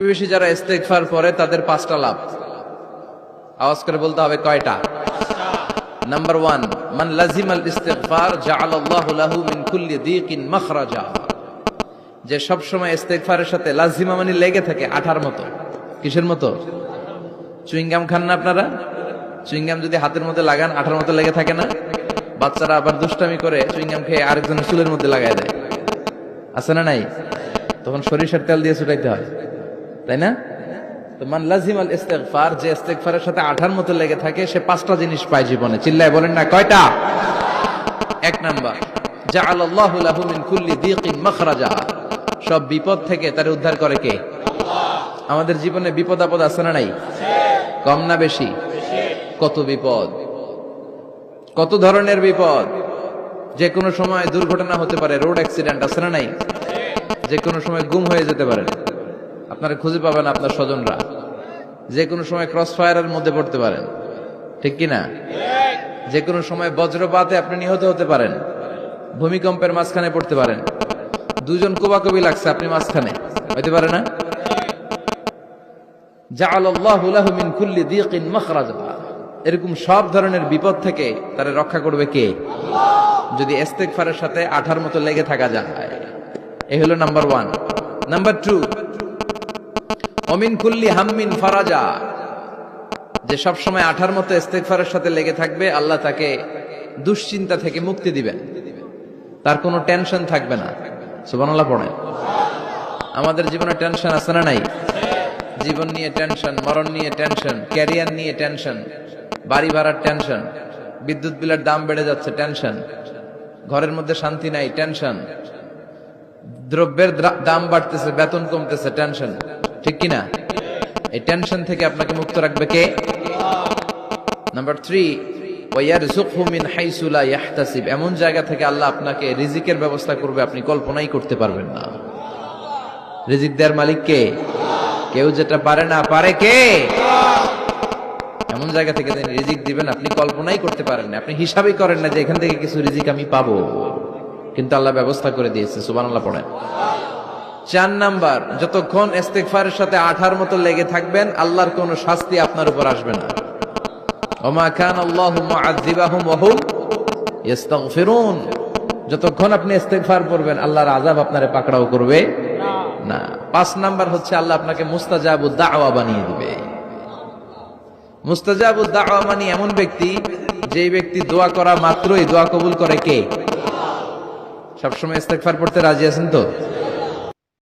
বেশি যারা ইস্তেগফার পড়ে তাদের 5টা লাভ। আওয়াজ করে বলতে হবে কয়টা? নাম্বার 1, মান লাজিমাল ইস্তিগফার জাআলাল্লাহু লাহু মিন কুল্লি দীকিন মাখরাজা। যে সব সময় ইস্তেগফারের সাথে লাজিমা মানে লেগে থাকে, আঠার মতো। কিসের মতো? চুইংগাম খান না আপনারা? চুইংগাম যদি হাতের মধ্যে লাগান আঠার মতো লেগে থাকে না? বাচ্চারা আবার দুষ্টামি করে চুইংগাম খেয়ে আরেকজনের চুলের মধ্যে লাগায় দেয়, আছে না নাই? তখন সরিষার তেল দিয়ে ছুটাইতে হয়, তাই না? তো মান লাজিমাল ইস্তিগফার, যে ইস্তিগফারের সাথে আঠার মতো লেগে থাকে, সে 5টা জিনিস পায় জীবনে। চিল্লায় বলেন না কয়টা? 1 নাম্বার, জাআলাল্লাহু লাহু মিন কুল্লি দীকিন মাখরাজা। সব বিপদ থেকে তার উদ্ধার করে কে? আল্লাহ। আমাদের জীবনে বিপদ আপদ আছে না নাই? কম না বেশি? কত বিপদ, কত ধরনের বিপদ। যে কোনো সময় দুর্ঘটনা হতে পারে, রোড অ্যাক্সিডেন্ট, আছে না নাই? যে কোনো সময় গুম হয়ে যেতে পারেন, আপনারা খুঁজে পাবেন আপনার স্বজনরা। যে কোনো সময় ক্রস ফায়ারের মধ্যে পড়তে পারেন, ঠিক কিনা? যে কোনো সময় বজ্রপাতে আপনি নিহত হতে পারেন, ভূমিকম্পের মাঝখানে পড়তে পারেন, দুজন কোবাকবি লাগছে, আপনি মাঝখানে, হইতে পারে না? জাআলাল্লাহু লাহু মিন কুল্লি দীকিন মাখরাজা। এরকম সব ধরনের বিপদ থেকে তারে রক্ষা করবে কে? আল্লাহ। যদি ইস্তিগফারের সাথে আঠার মতো লেগে থাকা যায়। এই হলো নাম্বার 1। নাম্বার 2, ওমিন কুল্লি হাম্মিন ফারাজা। যে সব সময় আঠার মতো ইস্তিগফারের সাথে লেগে থাকবে, আল্লাহ তাকে দুশ্চিন্তা থেকে মুক্তি দিবেন, তার কোনো টেনশন থাকবে না। সুবহানাল্লাহ পড়েন। আমাদের জীবনে টেনশন আছে না নাই? জীবন নিয়ে টেনশন, মরণ নিয়ে টেনশন, ক্যারিয়ার নিয়ে টেনশন, বাড়ি ভাড়ার টেনশন, বিদ্যুৎ বিলের দাম বেড়ে যাচ্ছে, টেনশন, ঘরের মধ্যে শান্তি নাই, টেনশন, দ্রব্যের দাম বাড়তেছে, বেতন কমতেছে, টেনশন, ঠিক কিনা? এই টেনশন থেকে আপনাকে মুক্ত রাখবে কে? নাম্বার 3, ওয়ায়ারযুকহু মিন হাইসু লা ইয়াহতাসিব। এমন জায়গা থেকে আল্লাহ আপনাকে রিজিকের ব্যবস্থা করবে, আপনি কল্পনাই করতে পারবেন না। রিজিক দেওয়ার মালিক কে? কেউ যেটা পারে না, পারে কে? এমন জায়গা থেকে তিনি রিজিক দিবেন, আপনি কল্পনাই করতে পারেন না। আপনি হিসাবই করেন না যে এখান থেকে কিছু রিজিক আমি পাবো, কিন্তু আল্লাহ ব্যবস্থা করে দিয়েছে। সুবহানাল্লাহ পড়েন। 4 নাম্বার, যতক্ষণ ইস্তিগফারের সাথে আঠার মতো লেগে থাকবেন, আল্লাহর কোনো শাস্তি আপনার উপর আসবে না। ওমা কানাল্লাহু মুআযযিবাহুম ওয়া হুম ইস্তাগফিরুন। যতক্ষণ আপনি ইস্তিগফার করবেন, আল্লাহর আযাব আপনারে পাকড়াও করবে না। 5 নাম্বার হচ্ছে আল্লাহ আপনাকে মুস্তাজাবুদ দাওয়া বানিয়ে দিবে। মুস্তাজাবুদ দাওয়া মানে এমন ব্যক্তি, যেই ব্যক্তি দোয়া করা মাত্রই দোয়া কবুল করে কে? সবসময় ইস্তিগফার পড়তে রাজি আছেন তো?